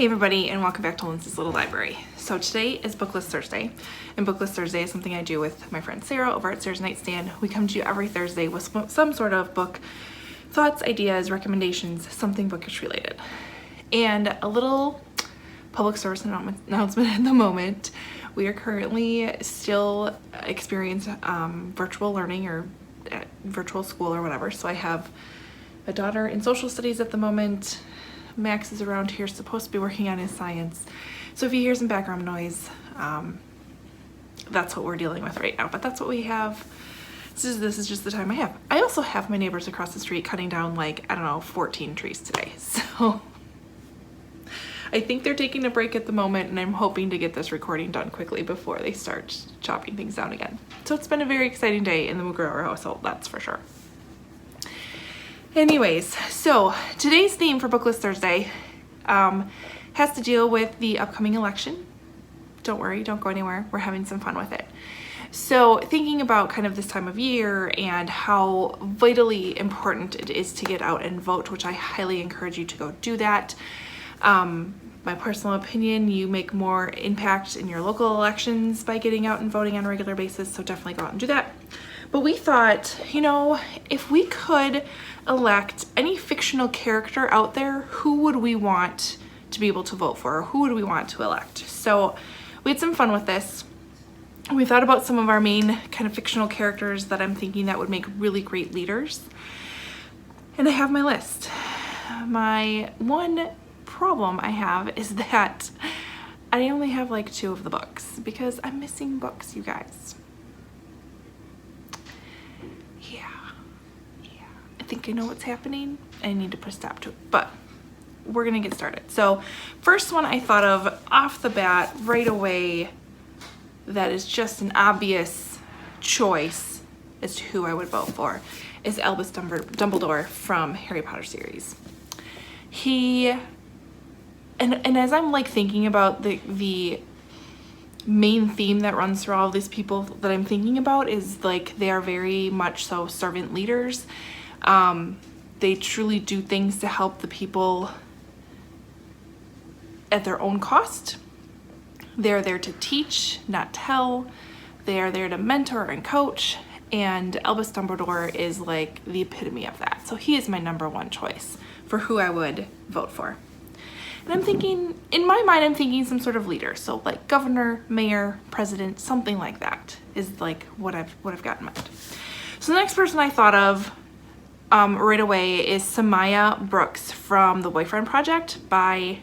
Hey everybody, and welcome back to Lindsey's Little Library. So today is BookList Thursday, and BookList Thursday is something I do with my friend Sarah over at Sarah's Nightstand. We come to you every Thursday with some sort of book thoughts, ideas, recommendations, something bookish related. And a little public service announcement at the moment. We are currently still experiencing virtual learning or virtual school or whatever. So I have a daughter in social studies at the moment. Max is around here, supposed to be working on his science. So if you hear some background noise, that's what we're dealing with right now, but that's what we have. This is just the time I have. I also have my neighbors across the street cutting down 14 trees today. So I think they're taking a break at the moment, and I'm hoping to get this recording done quickly before they start chopping things down again. So it's been a very exciting day in the Mugerauer household, that's for sure. Anyways, so today's theme for BookList Thursday has to deal with the upcoming election. Don't worry, don't go anywhere. We're having some fun with it. So thinking about kind of this time of year and how vitally important it is to get out and vote, which I highly encourage you to go do that. My personal opinion, you make more impact in your local elections by getting out and voting on a regular basis, so definitely go out and do that. But we thought, if we could elect any fictional character out there, who would we want to be able to vote for? Or who would we want to elect? So we had some fun with this. We thought about some of our main kind of fictional characters that I'm thinking that would make really great leaders. And I have my list. My one problem I have is that I only have 2 of the books because I'm missing books, you guys. I think I know what's happening. I need to put a stop to it, but we're gonna get started. So first one I thought of off the bat right away that is just an obvious choice as to who I would vote for is Albus Dumbledore from Harry Potter series. And as I'm thinking about the main theme that runs through all of these people that I'm thinking about is they are very much so servant leaders. They truly do things to help the people at their own cost. They're there to teach, not tell. They are there to mentor and coach, and Albus Dumbledore is the epitome of that. So he is my number one choice for who I would vote for. And I'm thinking, in my mind, I'm thinking some sort of leader. So governor, mayor, president, something like that is what I've got in mind. So the next person I thought of right away is Samaya Brooks from The Boyfriend Project by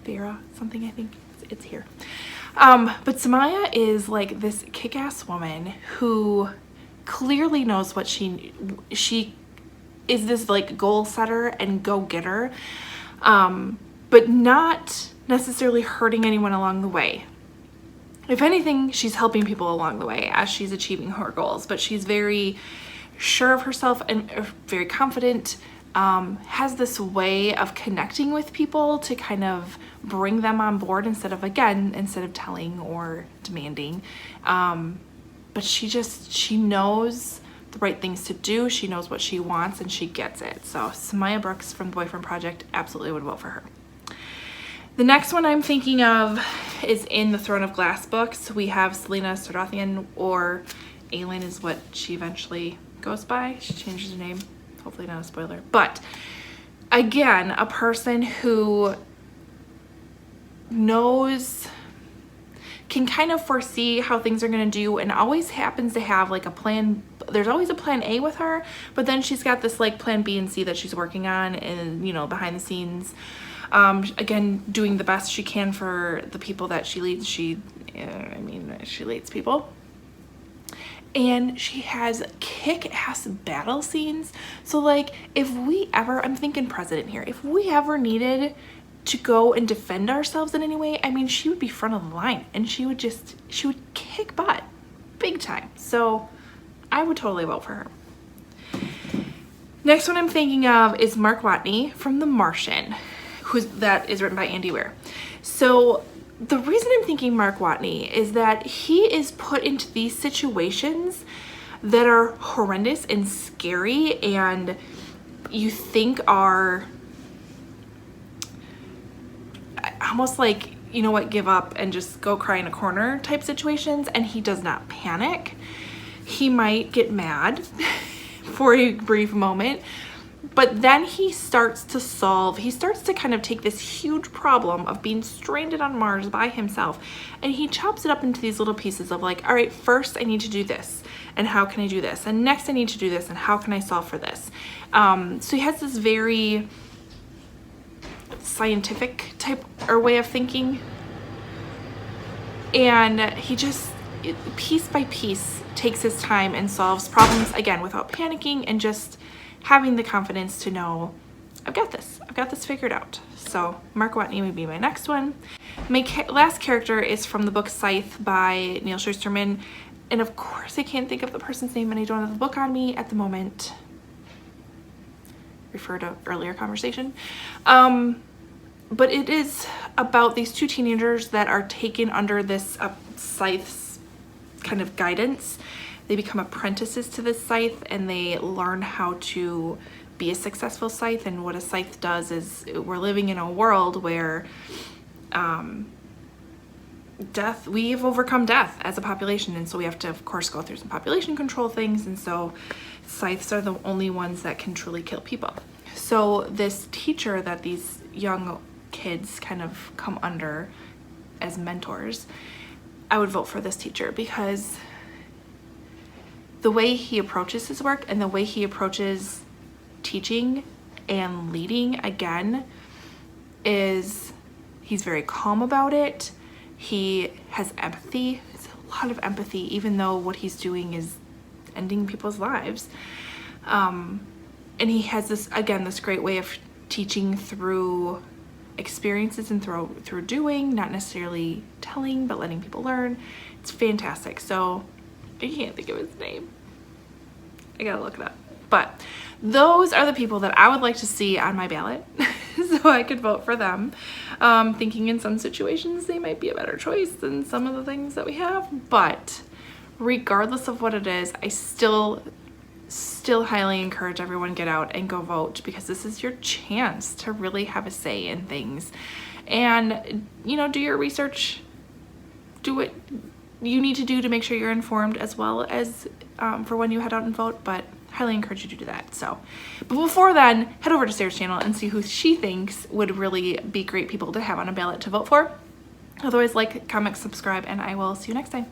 Vera something, I think it's here. But Samaya is this kick-ass woman who clearly knows what she is, this goal setter and go-getter, but not necessarily hurting anyone along the way. If anything, she's helping people along the way as she's achieving her goals, but she's very sure of herself and very confident, has this way of connecting with people to kind of bring them on board instead of telling or demanding. But she knows the right things to do. She knows what she wants and she gets it. So Samaya Brooks from The Boyfriend Project, absolutely would vote for her. The next one I'm thinking of is in the Throne of Glass books. We have Selena Sardothien, or Aelin is what she eventually goes by. She changes her name. Hopefully not a spoiler. But again, a person who can kind of foresee how things are going to do and always happens to have a plan. There's always a plan A with her, but then she's got this plan B and C that she's working on and, behind the scenes. Again, doing the best she can for the people that she leads. She leads people. And she has kick-ass battle scenes. So I'm thinking president here, if we ever needed to go and defend ourselves in any way, she would be front of the line and she would kick butt big time. So I would totally vote for her. Next one I'm thinking of is Mark Watney from The Martian, that is written by Andy Weir. So the reason I'm thinking Mark Watney is that he is put into these situations that are horrendous and scary and you think are almost like, you know what, give up and just go cry in a corner type situations, and he does not panic. He might get mad for a brief moment, but then he starts to kind of take this huge problem of being stranded on Mars by himself, and he chops it up into these little pieces of like, all right, first I need to do this, and how can I do this? And next I need to do this, and how can I solve for this? So he has this very scientific type or way of thinking, and he just piece by piece takes his time and solves problems, again, without panicking, and just having the confidence to know, I've got this figured out. So Mark Watney would be my next one. My last character is from the book Scythe by Neil Shusterman, and of course I can't think of the person's name, and I don't have the book on me at the moment. Refer to earlier conversation. But it is about these two teenagers that are taken under this Scythe's kind of guidance. They become apprentices to this Scythe, and they learn how to be a successful Scythe. And what a Scythe does is, we're living in a world where we've overcome death as a population, and so we have to, of course, go through some population control things, and so Scythes are the only ones that can truly kill people. So this teacher that these young kids kind of come under as mentors, I would vote for this teacher, because the way he approaches his work and the way he approaches teaching and leading, again, is he's very calm about it. He has empathy. It's a lot of empathy, even though what he's doing is ending people's lives. And he has this, again, this great way of teaching through experiences and through doing, not necessarily telling, but letting people learn. It's fantastic. So I can't think of his name. I gotta look it up. But those are the people that I would like to see on my ballot, so I could vote for them. Thinking in some situations they might be a better choice than some of the things that we have, but regardless of what it is, I still highly encourage everyone get out and go vote, because this is your chance to really have a say in things. And, you know, do your research, do what you need to do to make sure you're informed, as well as for when you head out and vote, but highly encourage you to do that. So, but before then, head over to Sarah's channel and see who she thinks would really be great people to have on a ballot to vote for. Otherwise, like, comment, subscribe, and I will see you next time.